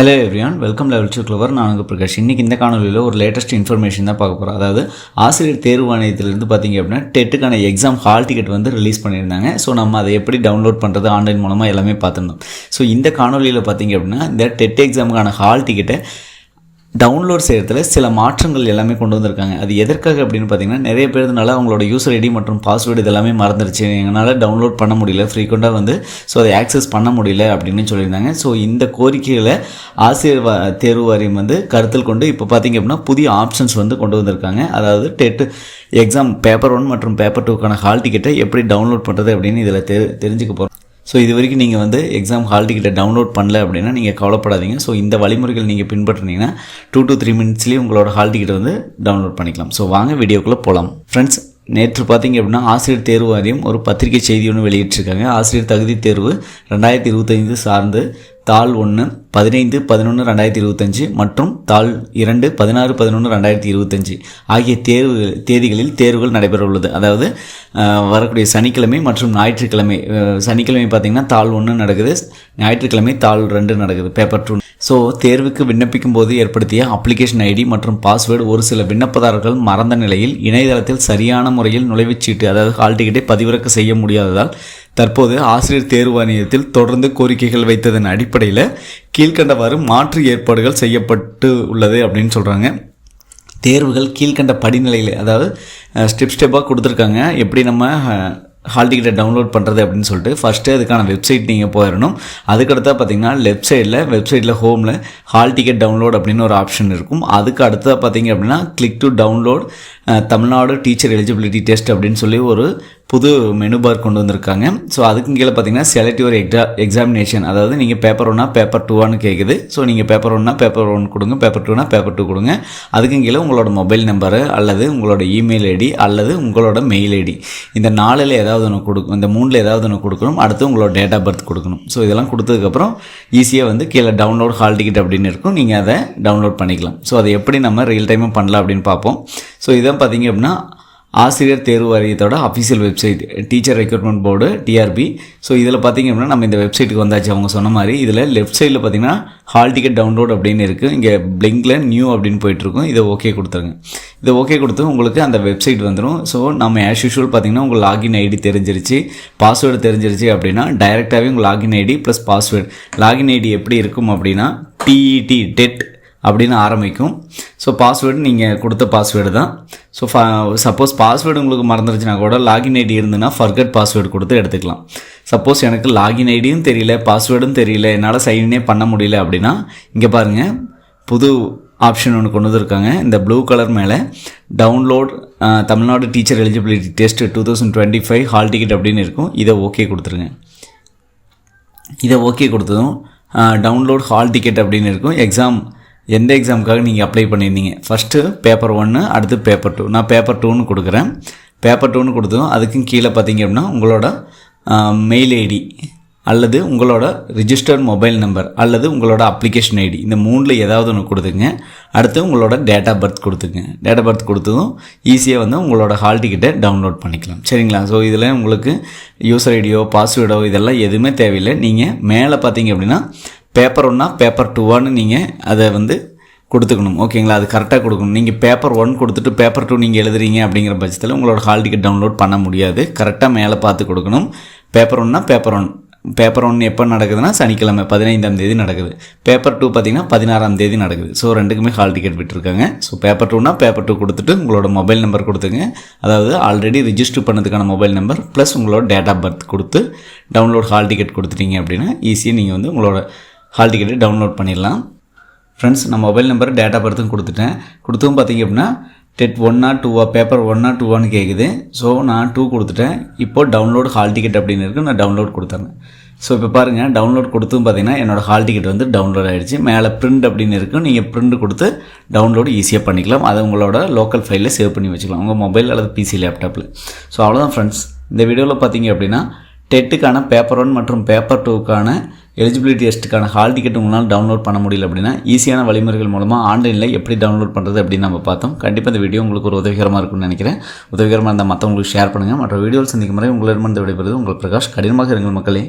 Hello everyone, welcome level 2 clever. நான் உங்கள் பிரகாஷ். இன்றைக்கி இந்த காணொலியில் ஒரு லேட்டஸ்ட் இன்ஃபர்மேஷன் தான் பார்க்க போகிறோம். அதாவது ஆசிரியர் தேர்வு ஆணையத்திலிருந்து பார்த்திங்க அப்படின்னா டெட்டுக்கான எக்ஸாம் ஹால் டிக்கெட் வந்து ரிலீஸ் பண்ணியிருந்தாங்க. ஸோ நம்ம அதை எப்படி டவுன்லோட் பண்ணுறது ஆன்லைன் மூலமாக எல்லாமே பார்த்துருந்தோம். ஸோ இந்த காணொலியில் பார்த்திங்க அப்படின்னா இந்த டெட் எக்ஸாமுக்கான ஹால் டிக்கெட்டை டவுன்லோட் செய்கிறதுல சில மாற்றங்கள் எல்லாமே கொண்டு வந்திருக்காங்க. அது எதற்காக அப்படின்னு பார்த்தீங்கன்னா, நிறைய பேருனால அவங்களோட யூசர் ஐடி மற்றும் பாஸ்வேர்டு இதெல்லாமே மறந்துருச்சு, எங்களால் டவுன்லோட் பண்ண முடியல, ஃப்ரீக்வெண்ட்டாக வந்து ஸோ அதை ஆக்சஸ் பண்ண முடியல அப்படின்னு சொல்லியிருந்தாங்க. ஸோ இந்த கோரிக்கைகளை ஆசிரியர் தேர்வு வாரியம் வந்து கருத்தில் கொண்டு இப்போ பார்த்திங்க அப்படின்னா புதிய ஆப்ஷன்ஸ் வந்து கொண்டு வந்திருக்காங்க. அதாவது டெட் எக்ஸாம் பேப்பர் 1 மற்றும் பேப்பர் 2க்கான ஹால் டிக்கெட்டை எப்படி டவுன்லோட் பண்ணுறது அப்படின்னு இதில் தெரிஞ்சுக்க போகிறோம். ஸோ இது வரைக்கும் நீங்கள் வந்து எக்ஸாம் ஹால் டிக்கெட்டை டவுன்லோட் பண்ணல அப்படின்னா நீங்கள் கவலைப்படாதீங்க. ஸோ இந்த வழிமுறைகள் நீங்கள் பின்பற்றினீங்கன்னா 2 to 3 மினிட்ஸ்லேயே உங்களோட ஹால் டிக்கெட்டை வந்து டவுன்லோட் பண்ணிக்கலாம். ஸோ வாங்க வீடியோக்குள்ளே போகலாம். ஃப்ரெண்ட்ஸ், நேற்று பார்த்திங்க அப்படின்னா ஆசிரியர் தேர்வு வாரியம் ஒரு பத்திரிகை செய்தி ஒன்று வெளியிட்டிருக்காங்க. ஆசிரியர் தகுதி தேர்வு 2025 சார்ந்து தாள் 1 15/11/2025 மற்றும் தாள் 2 16/11/2025 ஆகிய தேதிகளில் தேர்வுகள் நடைபெற உள்ளது. அதாவது வரக்கூடிய சனிக்கிழமை மற்றும் ஞாயிற்றுக்கிழமை. சனிக்கிழமை பார்த்திங்கன்னா தாள் 1 நடக்குது, ஞாயிற்றுக்கிழமை தாள் 2 நடக்குது, பேப்பர் 2. ஸோ தேர்வுக்கு விண்ணப்பிக்கும் போது ஏற்படுத்திய அப்ளிகேஷன் ஐடி மற்றும் பாஸ்வேர்டு ஒரு சில விண்ணப்பதாரர்கள் மறந்த நிலையில் இணையதளத்தில் சரியான முறையில் நுழைவுச்சீட்டு அதாவது ஹால் டிக்கெட்டை பதிவிறக்க செய்ய முடியாததால் தற்போது ஆசிரியர் தேர்வு ஆணையத்தில் தொடர்ந்து கோரிக்கைகள் வைத்ததன் அடிப்படையில் கீழ்கண்டவாறு மாற்று ஏற்பாடுகள் செய்யப்பட்டு உள்ளது அப்படின்னு சொல்கிறாங்க. தேர்வுகள் கீழ்கண்ட படிநிலையில், அதாவது ஸ்டெப்பாக கொடுத்துருக்காங்க எப்படி நம்ம ஹால் டிக்கெட்டை டவுன்லோட் பண்ணுறது அப்படின்னு சொல்லிட்டு. ஃபஸ்ட்டு அதுக்கான வெப்சைட் நீங்கள் போயிடணும். அதுக்கடுத்தா பார்த்திங்கன்னா வெப்சைட்டில் ஹோமில் ஹால் டிக்கெட் டவுன்லோட் அப்படின்னு ஒரு ஆப்ஷன் இருக்கும். அதுக்கு அடுத்ததாக பார்த்திங்க அப்படின்னா click to download Tamil Nadu teacher eligibility test அப்படின்னு சொல்லி ஒரு புது மெனு பார் கொண்டு வந்திருக்காங்க. ஸோ அதுக்கு கீழே பார்த்திங்கன்னா செலக்ட் யுவர் எக்ஸாமினேஷன், அதாவது நீங்கள் பேப்பர் 1 பேப்பர் 2 கேட்குது. ஸோ நீங்கள் பேப்பர் 1 பேப்பர் 1 கொடுங்க, பேப்பர் 2 பேப்பர் 2 கொடுங்க. அதுக்கும் கீழே உங்களோட மொபைல் நம்பரு அல்லது உங்களோட இமெயில் ஐடி அல்லது உங்களோட மெயில் ஐடி, இந்த 4ல் ஏதாவது ஒன்று கொடுக்கும், இந்த 3ல் ஏதாவது ஒன்று கொடுக்கணும். அடுத்து உங்களோட டேட் ஆஃப் பர்த் கொடுக்கணும். ஸோ இதெல்லாம் கொடுத்ததுக்கப்புறம் ஈஸியாக வந்து கீழே டவுன்லோட் ஹால் டிக்கெட் அப்படின்னு இருக்கும், நீங்கள் அதை டவுன்லோட் பண்ணிக்கலாம். ஸோ அதை எப்படி நம்ம ரியல் டைமாக பண்ணலாம் அப்படின்னு பார்ப்போம். ஸோ இதான் பார்த்திங்க அப்படின்னா ஆசிரியர் தேர்வு வாரியத்தோட official website, teacher recruitment board TRB. So இதில் பார்த்திங்க அப்படின்னா நம்ம இந்த வெப்சைட்டுக்கு வந்தாச்சு. அவங்க சொன்ன மாதிரி இதில் லெஃப்ட் சைடில் பார்த்திங்கன்னா ஹால் டிக்கெட் டவுன்லோட் அப்படின்னு இருக்குது. இங்கே பிளிங்கில் நியூ அப்படின்னு போயிட்டுருக்கும். இதை ஓகே கொடுத்துருங்க. இதை ஓகே கொடுத்து உங்களுக்கு அந்த வெப்சைட் வந்துடும். ஸோ நம்ம ஆஸ் யூஷுவல் பார்த்திங்கன்னா உங்கள் லாகின் ஐடி தெரிஞ்சிருச்சு, பாஸ்வேர்டு தெரிஞ்சிருச்சு அப்படின்னா டைரெக்டாகவே உங்கள் login ID plus password. Login ID எப்படி இருக்கும் அப்படின்னா டெட் அப்படின்னு ஆரம்பிக்கும். ஸோ பாஸ்வேர்டு நீங்கள் கொடுத்த பாஸ்வேர்டு தான். ஸோ சப்போஸ் பாஸ்வேர்டு உங்களுக்கு மறந்துருச்சுன்னா கூட லாகின் ஐடி இருந்துன்னா ஃபர்கட் பாஸ்வேர்டு கொடுத்து எடுத்துக்கலாம். சப்போஸ் எனக்கு லாகின் ஐடியும் தெரியல, பாஸ்வேர்டும் தெரியல, என்னால் சைனே பண்ண முடியல அப்படின்னா இங்கே பாருங்கள், புது ஆப்ஷன் ஒன்று கொண்டு வந்திருக்காங்க. இந்த ப்ளூ கலர் மேலே download Tamil Nadu teacher eligibility test 2025 hall ticket அப்படின்னு இருக்கும். இதை ஓகே கொடுத்துருங்க. இதை ஓகே கொடுத்ததும் டவுன்லோட் ஹால் டிக்கெட் அப்படின்னு இருக்கும். எந்த எக்ஸாமுக்காக நீங்கள் அப்ளை பண்ணியிருந்தீங்க, ஃபஸ்ட்டு பேப்பர் 1, அடுத்து பேப்பர் 2. நான் பேப்பர் 2ன்னு கொடுக்குறேன். பேப்பர் 2ன்னு கொடுத்ததும் அதுக்கும் கீழே பார்த்தீங்க அப்படின்னா உங்களோட மெயில் ஐடி அல்லது உங்களோட ரிஜிஸ்டர்ட் மொபைல் நம்பர் அல்லது உங்களோட அப்ளிகேஷன் ஐடி, இந்த 3ல் ஏதாவது ஒன்று கொடுத்துங்க. அடுத்து உங்களோட டேட் ஆஃப் பர்த் கொடுத்துங்க. டேட் ஆஃப் பர்த் கொடுத்ததும் ஈஸியாக வந்து உங்களோட ஹால் டிக்கெட்டை டவுன்லோட் பண்ணிக்கலாம். சரிங்களா? ஸோ இதில் உங்களுக்கு யூசர் ஐடியோ பாஸ்வேர்டோ இதெல்லாம் எதுவுமே தேவையில்லை. நீங்கள் மேலே பார்த்தீங்க அப்படின்னா பேப்பர் 1 பேப்பர் 2 நீங்கள் அதை வந்து கொடுத்துக்கணும். ஓகேங்களா? அது கரெக்டாக கொடுக்கணும். நீங்கள் பேப்பர் 1 கொடுத்துட்டு பேப்பர் 2 நீங்கள் எழுதுறீங்க அப்படிங்கிற பட்சத்தில் உங்களோட ஹால் டிக்கெட் டவுன்லோட் பண்ண முடியாது. கரெக்டாக மேலே பார்த்து கொடுக்கணும். பேப்பர் 1 பேப்பர் 1 எப்போ நடக்குதுன்னா சனிக்கிழமை 15ஆம் தேதி நடக்குது. பேப்பர் 2 பார்த்திங்கன்னா 16ஆம் தேதி நடக்குது. ஸோ ரெண்டுக்குமே ஹால் டிக்கெட் விட்டுருக்காங்க. ஸோ பேப்பர் 2 பேப்பர் 2 கொடுத்துட்டு உங்களோட மொபைல் நம்பர் கொடுத்துங்க. அதாவது ஆல்ரெடி ரிஜிஸ்டர் பண்ணதுக்கான மொபைல் நம்பர் ப்ளஸ் உங்களோட டேட் ஆஃப் பர்த் கொடுத்து டவுன்லோட் ஹால் டிக்கெட் கொடுத்துட்டீங்க அப்படின்னா ஈஸியாக நீங்கள் வந்து உங்களோட ஹால் டிக்கெட்டை டவுன்லோட் பண்ணிடலாம். ஃப்ரெண்ட்ஸ், நான் மொபைல் நம்பர் டேட் ஆஃப் பர்த்தும் கொடுத்தும் பார்த்திங்க அப்படின்னா டெட் 1 2 பேப்பர் 1 2 கேட்குது. ஸோ நான் 2 கொடுத்துட்டேன். இப்போது டவுன்லோட் ஹால் டிக்கெட் அப்படின்னு இருக்குது. நான் டவுன்லோட் கொடுத்துறேன். ஸோ இப்போ பாருங்கள், டவுன்லோட் கொடுத்தும் பார்த்திங்கன்னா என்னோடய ஹால் டிக்கெட் வந்து டவுன்லோட் ஆகிடுச்சு. மேலே பிரிண்ட் அப்படின்னு இருக்கும். நீங்கள் பிரிண்ட் கொடுத்து டவுன்லோடு ஈஸியாக பண்ணிக்கலாம். அதை உங்களோட லோக்கல் ஃபைலில் சேவ் பண்ணி வச்சுக்கலாம், உங்கள் மொபைல் அல்லது பிசி லேப்டாப்பில். ஸோ அவ்வளோதான் ஃப்ரெண்ட்ஸ். இந்த வீடியோவில் பார்த்திங்க அப்படின்னா டெட்டுக்கான பேப்பர் 1 மற்றும் பேப்பர் 2க்கான எலிஜிபிலிட்டி டெஸ்ட்டுக்கான ஹால் டிக்கெட் உங்களால் டவுன்லோட் பண்ண முடியல அப்படின்னா ஈஸியான வழிமுறைகள் மூலமாக ஆன்லைனில் எப்படி டவுன்லோட் பண்ணுறது அப்படின்னு நம்ம பார்த்தோம். கண்டிப்பாக இந்த வீடியோ உங்களுக்கு ஒரு உதவிகரமாக இருக்கும்னு நினைக்கிறேன். உதவிகரமாக இருந்தால் மற்றவங்களுக்கு ஷேர் பண்ணுங்கள். மற்ற வீடியோவில் சந்திக்கும் முறை உங்களிடமிருந்து விடைபெறுவது உங்கள் பிரகாஷ். கடினமாக இருங்கள் மக்களே.